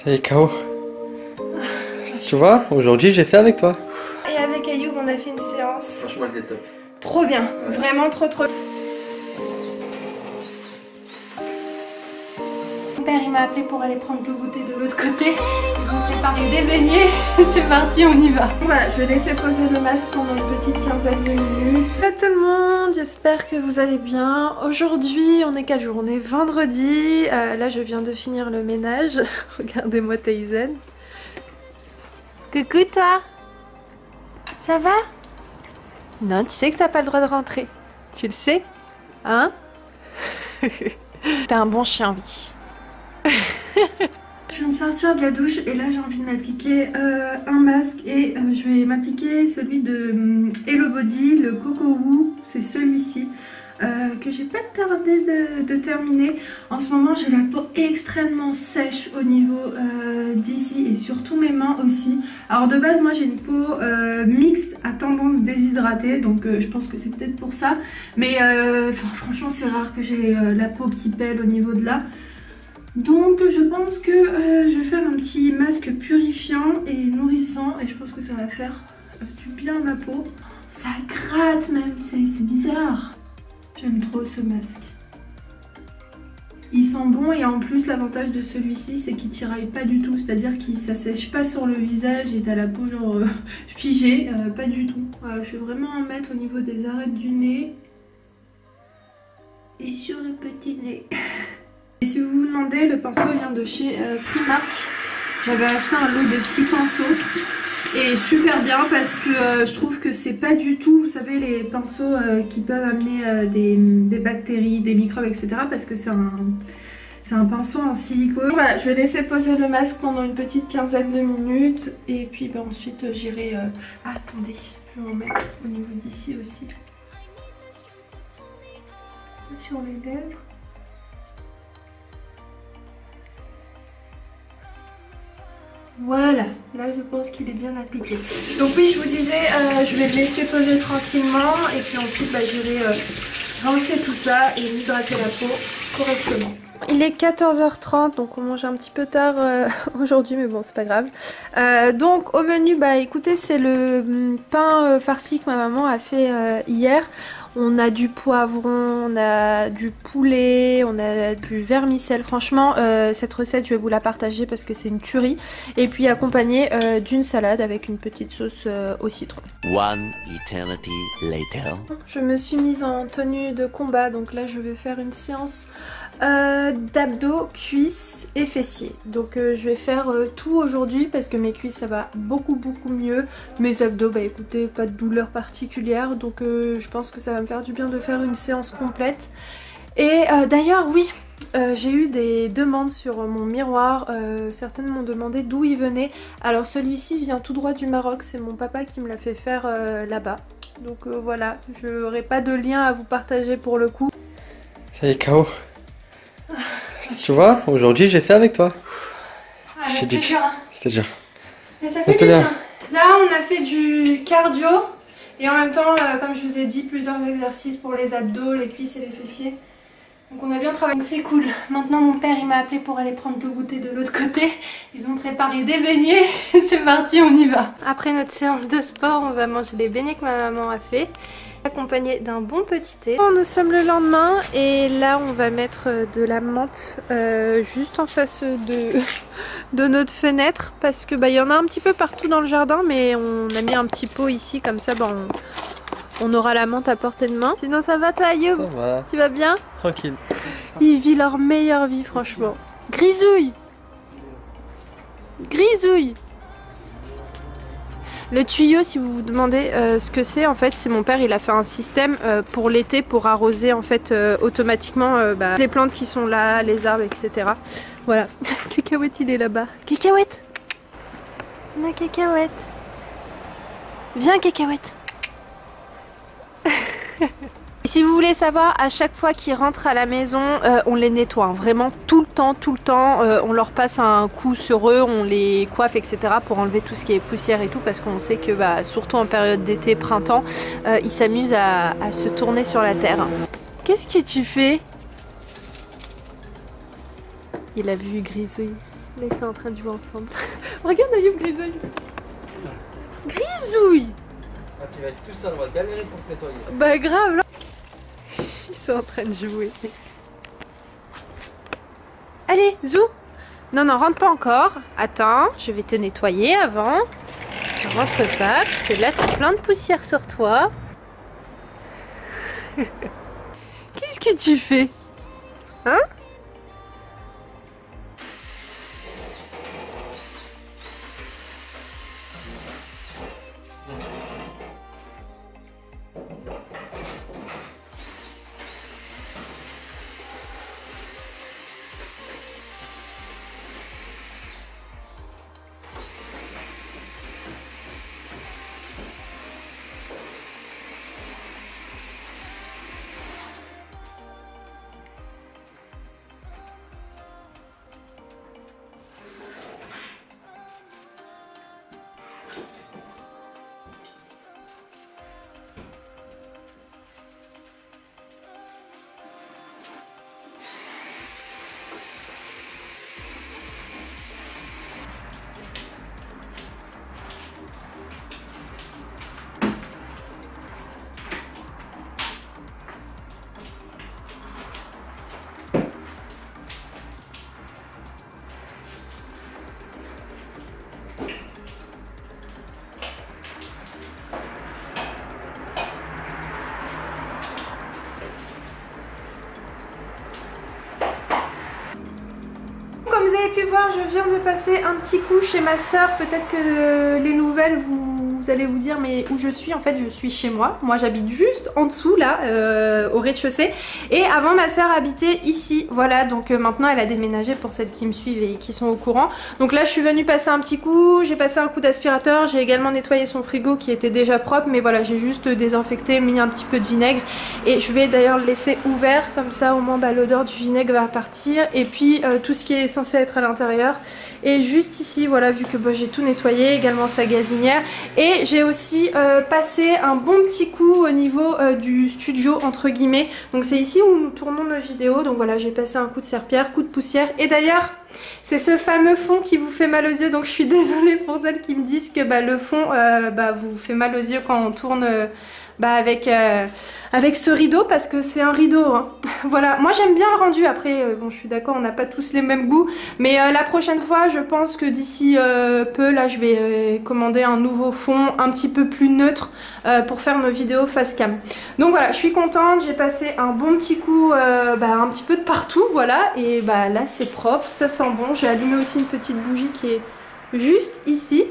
Ça y est, K.O. Tu vois, aujourd'hui j'ai fait avec toi. Et avec Ayoub, on a fait une séance. Franchement, elle était top. Trop bien, ouais. Vraiment trop. Mon père il m'a appelé pour aller prendre le goûter de l'autre côté. Ils ont préparé des beignets. C'est parti, on y va. Voilà, je vais laisser poser le masque pendant une petite quinzaine de minutes. Hello tout le monde, j'espère que vous allez bien. Aujourd'hui, on est quel jour? On est vendredi. Là, je viens de finir le ménage. Regardez-moi Tayzen. Coucou toi. Ça va? Non, tu sais que t'as pas le droit de rentrer. Tu le sais? Hein? T'es un bon chien, oui. Je viens de sortir de la douche et là j'ai envie de m'appliquer un masque et je vais m'appliquer celui de Hello Body, le Coco Woo, c'est celui-ci que j'ai pas tardé de terminer. En ce moment j'ai la peau extrêmement sèche au niveau d'ici et surtout mes mains aussi. Alors de base moi j'ai une peau mixte à tendance déshydratée, donc je pense que c'est peut-être pour ça. Mais franchement c'est rare que j'ai la peau qui pèle au niveau de là. Donc je pense que je vais faire un petit masque purifiant et nourrissant et je pense que ça va faire du bien à ma peau. Ça gratte même, c'est bizarre. J'aime trop ce masque. Il sent bon et en plus l'avantage de celui-ci c'est qu'il tiraille pas du tout. C'est-à-dire qu'il s'assèche pas sur le visage et t'as la peau genre figée, pas du tout. Je vais vraiment en mettre au niveau des arêtes du nez et sur le petit nez. Et si vous vous demandez, le pinceau vient de chez Primark. J'avais acheté un lot de 6 pinceaux et super bien parce que je trouve que c'est pas du tout, vous savez, les pinceaux qui peuvent amener des bactéries, des microbes, etc. parce que c'est un pinceau en silicone. Voilà, je vais laisser poser le masque pendant une petite quinzaine de minutes et puis ensuite j'irai... Ah, attendez, je vais en mettre au niveau d'ici aussi. Sur les lèvres. Voilà, là je pense qu'il est bien appliqué. Donc oui, je vous disais, je vais le laisser poser tranquillement et puis ensuite j'irai rincer tout ça et m'hydrater la peau correctement. Il est 14h30, donc on mange un petit peu tard aujourd'hui, mais bon c'est pas grave. Donc au menu, écoutez, c'est le pain farci que ma maman a fait hier. On a du poivron, on a du poulet, on a du vermicelle. Franchement, cette recette, je vais vous la partager parce que c'est une tuerie. Et puis accompagnée d'une salade avec une petite sauce au citron. One eternity later. Je me suis mise en tenue de combat, donc là je vais faire une séance d'abdos, cuisses et fessiers. Donc je vais faire tout aujourd'hui parce que mes cuisses ça va beaucoup mieux. Mes abdos, écoutez, pas de douleur particulière, donc je pense que ça va me faire du bien de faire une séance complète. Et d'ailleurs oui, j'ai eu des demandes sur mon miroir, certaines m'ont demandé d'où il venait. Alors celui-ci vient tout droit du Maroc, c'est mon papa qui me l'a fait faire là-bas. Donc voilà, je n'aurai pas de lien à vous partager pour le coup. Ça y est, K.O. Tu vois, aujourd'hui j'ai fait avec toi. Ah, c'était dur, hein. C'était dur. Mais ça fait du bien. Là on a fait du cardio et en même temps, comme je vous ai dit, plusieurs exercices pour les abdos, les cuisses et les fessiers. Donc on a bien travaillé, donc c'est cool. Maintenant mon père il m'a appelé pour aller prendre le goûter de l'autre côté. Ils ont préparé des beignets. C'est parti, on y va. Après notre séance de sport, on va manger les beignets que ma maman a fait, accompagné d'un bon petit thé. Nous sommes le lendemain et là on va mettre de la menthe juste en face de notre fenêtre parce que il y en a un petit peu partout dans le jardin, mais on a mis un petit pot ici comme ça on aura la menthe à portée de main. Sinon ça va toi Ayoub? Ça va. Tu vas bien? Tranquille. Ils vivent leur meilleure vie franchement. Grisouille! Grisouille! Le tuyau, si vous vous demandez ce que c'est, en fait c'est mon père, il a fait un système pour l'été pour arroser en fait automatiquement les plantes qui sont là, les arbres, etc. Voilà. Cacahuète il est là-bas. Cacahuète! La cacahuète! Viens Cacahuète! Si vous voulez savoir, à chaque fois qu'ils rentrent à la maison, on les nettoie, hein, vraiment tout le temps, on leur passe un coup sur eux, on les coiffe, etc. pour enlever tout ce qui est poussière et tout, parce qu'on sait que surtout en période d'été, printemps, ils s'amusent à se tourner sur la terre. Qu'est-ce que tu fais? Il a vu Grisouille. Là, ils sont en train de jouer ensemble. Regarde Ayoub Grisouille. Grisouille. Ah, tu vas être tout seul, on va galérer pour te nettoyer. Bah grave là. Ils sont en train de jouer. Allez, Zou. Non, non, rentre pas encore. Attends, je vais te nettoyer avant. Ne rentre pas, parce que là, t'as plein de poussière sur toi. Qu'est-ce que tu fais? Hein? Comme vous avez pu voir, je viens de passer un petit coup chez ma soeur. Peut-être que les nouvelles, vous allez vous dire mais où je suis. En fait, je suis chez moi. Moi, j'habite juste en dessous là, au rez-de-chaussée. Et avant, ma soeur habitait ici. Voilà, donc maintenant, elle a déménagé pour celles qui me suivent et qui sont au courant. Donc là, je suis venue passer un petit coup. J'ai passé un coup d'aspirateur. J'ai également nettoyé son frigo qui était déjà propre. Mais voilà, j'ai juste désinfecté, mis un petit peu de vinaigre. Et je vais d'ailleurs le laisser ouvert. Comme ça, au moins, bah, l'odeur du vinaigre va partir. Et puis, tout ce qui est censé être à l'intérieur. Et juste ici, voilà, vu que bah, j'ai tout nettoyé, également sa gazinière. Et j'ai aussi passé un bon petit coup au niveau du studio, entre guillemets. Donc c'est ici où nous tournons nos vidéos. Donc voilà, j'ai passé un coup de serpillère, coup de poussière. Et d'ailleurs, c'est ce fameux fond qui vous fait mal aux yeux. Donc je suis désolée pour celles qui me disent que bah, le fond vous fait mal aux yeux quand on tourne... avec ce rideau, parce que c'est un rideau hein. Voilà, moi j'aime bien le rendu. Après bon, je suis d'accord, on n'a pas tous les mêmes goûts, mais la prochaine fois je pense que d'ici peu là je vais commander un nouveau fond un petit peu plus neutre pour faire nos vidéos face cam. Donc voilà, je suis contente, j'ai passé un bon petit coup un petit peu de partout, voilà, et bah là c'est propre, ça sent bon. J'ai allumé aussi une petite bougie qui est juste ici.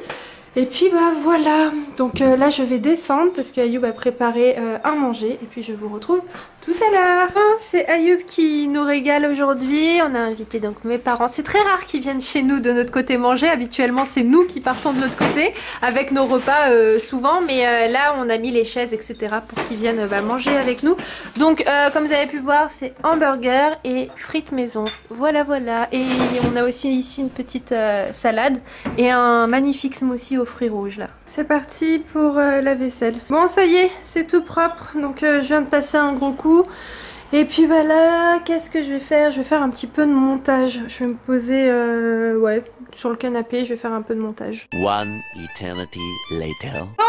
Et puis bah voilà, donc là je vais descendre parce qu'Ayoub a préparé à manger et puis je vous retrouve tout à l'heure. C'est Ayoub qui nous régale aujourd'hui. On a invité donc mes parents. C'est très rare qu'ils viennent chez nous de notre côté manger. Habituellement c'est nous qui partons de l'autre côté avec nos repas souvent. Mais là on a mis les chaises etc. pour qu'ils viennent manger avec nous. Donc comme vous avez pu voir c'est hamburger et frites maison. Voilà voilà. Et on a aussi ici une petite salade et un magnifique smoothie aux fruits rouges là. C'est parti pour la vaisselle. Bon ça y est, c'est tout propre. Donc je viens de passer un gros coup. Et puis bah là, qu'est-ce que je vais faire? Je vais faire un petit peu de montage. Je vais me poser ouais, sur le canapé, je vais faire un peu de montage. One eternity later. Bon,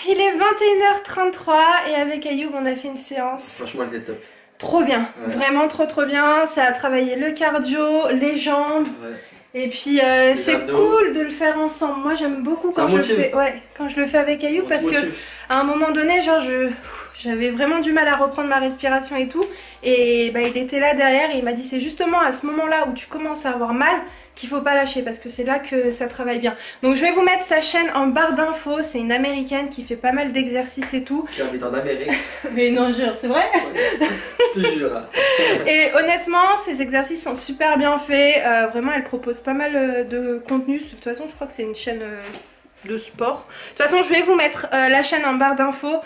il est 21h33 et avec Ayoub on a fait une séance. Franchement, elle était top. Trop bien, ouais. Vraiment trop bien. Ça a travaillé le cardio, les jambes. Ouais. Et puis c'est cool de le faire ensemble. Moi j'aime beaucoup quand je le fais. Ouais, quand je le fais avec Ayoub parce que à un moment donné, genre j'avais vraiment du mal à reprendre ma respiration et tout. Et bah, il était là derrière et il m'a dit c'est justement à ce moment-là où tu commences à avoir mal qu'il faut pas lâcher parce que c'est là que ça travaille bien. Donc je vais vous mettre sa chaîne en barre d'infos. C'est une américaine qui fait pas mal d'exercices et tout. Qui habite en Amérique. Mais non, jure, c'est vrai. Ouais, je te jure. Et honnêtement, ces exercices sont super bien faits. Vraiment, elle propose pas mal de contenu. De toute façon, je crois que c'est une chaîne de sport. De toute façon, je vais vous mettre la chaîne en barre d'infos.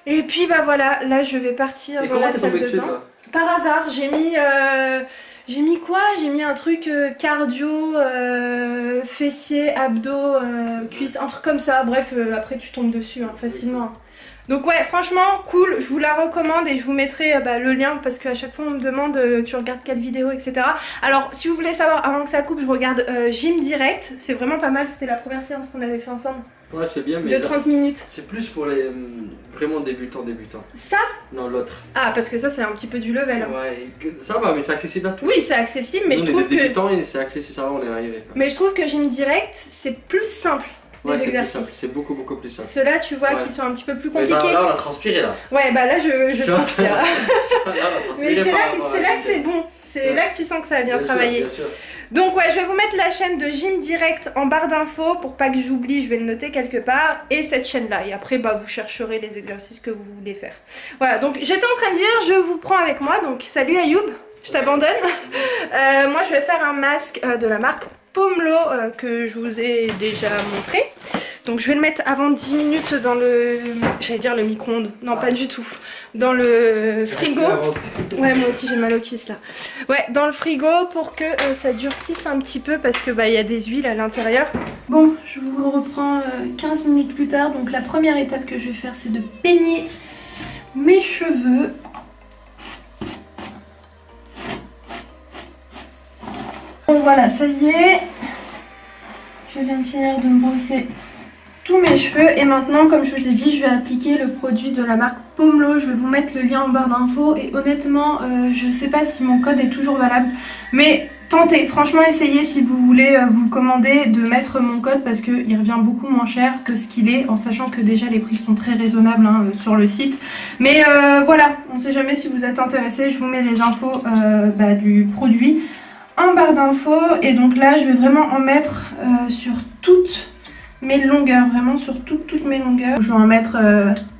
Et puis bah voilà, là je vais partir dans la salle de bain. Par hasard, j'ai mis quoi? J'ai mis un truc cardio, fessiers, abdos, cuisses, un truc comme ça. Bref, après tu tombes dessus hein, facilement. Donc ouais, franchement cool, je vous la recommande et je vous mettrai le lien parce qu'à chaque fois on me demande tu regardes quelle vidéo, etc. Alors si vous voulez savoir, avant que ça coupe, je regarde Gym Direct, c'est vraiment pas mal, c'était la première séance qu'on avait fait ensemble. Ouais, c'est bien, mais de 30 minutes. c'est plus pour les vraiment débutants. Ça? Non, l'autre. Ah, parce que ça c'est un petit peu du level. Ouais, ça va, mais c'est accessible à tous. Oui, c'est accessible, mais nous, je trouve que... débutants et c'est accessible, ça va, on est arrivé. Quoi. Mais je trouve que Gym Direct, c'est plus simple. Ouais, les c'est plus simple, exercices. c'est beaucoup plus simple. Ceux-là, tu vois, Ouais. qui sont un petit peu plus Mais compliqués. là, on a transpiré là. Ouais, bah là, je transpire. Là, on a Mais transpiré c'est par là, rapport à que la c'est bon. C'est Ouais. là que tu sens que ça a bien Bien travaillé. sûr, bien sûr. Donc ouais, je vais vous mettre la chaîne de Gym Direct en barre d'infos pour pas que j'oublie, je vais le noter quelque part. Et cette chaîne-là. Et après, bah, vous chercherez les exercices que vous voulez faire. Voilà, donc j'étais en train de dire, je vous prends avec moi. Donc salut Ayoub, je t'abandonne. Moi, je vais faire un masque de la marque Pomelo que je vous ai déjà montré. Donc je vais le mettre avant 10 minutes dans le... J'allais dire le micro-ondes. Non, pas du tout. Dans le frigo. Ouais, moi aussi j'ai mal aux cuisses là. Ouais, dans le frigo pour que ça durcisse un petit peu parce que bah il y a des huiles à l'intérieur. Bon, je vous reprends 15 minutes plus tard. Donc la première étape que je vais faire, c'est de peigner mes cheveux. Bon voilà, ça y est. Je viens de finir de me brosser tous mes cheveux et maintenant, comme je vous ai dit, je vais appliquer le produit de la marque Pomelo. Je vais vous mettre le lien en barre d'infos et honnêtement je sais pas si mon code est toujours valable, mais tentez, franchement essayez si vous voulez vous le commander de mettre mon code parce qu'il revient beaucoup moins cher que ce qu'il est, en sachant que déjà les prix sont très raisonnables sur le site. Mais voilà, on sait jamais, si vous êtes intéressé, je vous mets les infos du produit en barre d'infos. Et donc là je vais vraiment en mettre sur toutes mes longueurs, vraiment sur toutes mes longueurs. Je vais en mettre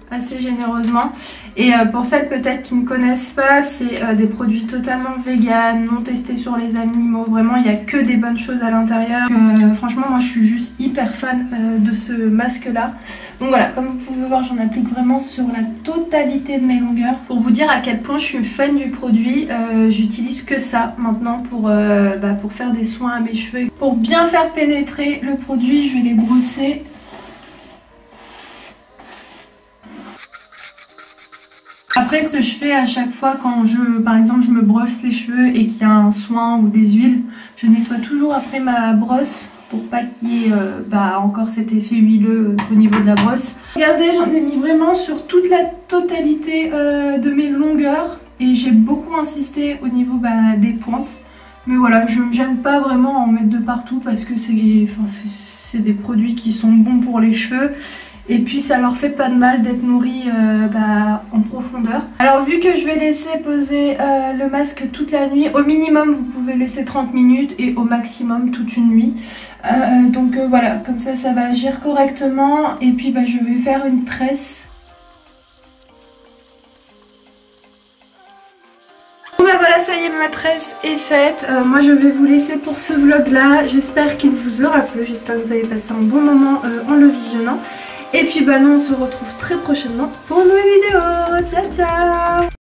assez généreusement. Et pour celles peut-être qui ne connaissent pas, c'est des produits totalement vegan, non testés sur les animaux. Vraiment, il n'y a que des bonnes choses à l'intérieur. Franchement, moi je suis juste hyper fan de ce masque-là. Donc voilà, comme vous pouvez voir, j'en applique vraiment sur la totalité de mes longueurs. Pour vous dire à quel point je suis fan du produit, j'utilise que ça maintenant pour faire des soins à mes cheveux. Pour bien faire pénétrer le produit, je vais les brosser. Après, ce que je fais à chaque fois quand par exemple, je me brosse les cheveux et qu'il y a un soin ou des huiles, je nettoie toujours après ma brosse pour pas qu'il y ait encore cet effet huileux au niveau de la brosse. Regardez, j'en ai mis vraiment sur toute la totalité de mes longueurs et j'ai beaucoup insisté au niveau des pointes. Mais voilà, je me gêne pas vraiment à en mettre de partout parce que c'est des produits qui sont bons pour les cheveux. Et puis ça leur fait pas de mal d'être nourris en profondeur. Alors vu que je vais laisser poser le masque toute la nuit, au minimum vous pouvez laisser 30 minutes et au maximum toute une nuit. Donc voilà, comme ça va agir correctement. Et puis je vais faire une tresse. Bon voilà, ça y est, ma tresse est faite. Moi je vais vous laisser pour ce vlog là. J'espère qu'il vous aura plu, j'espère que vous avez passé un bon moment en le visionnant. Et puis nous on se retrouve très prochainement pour une nouvelle vidéo. Ciao ciao.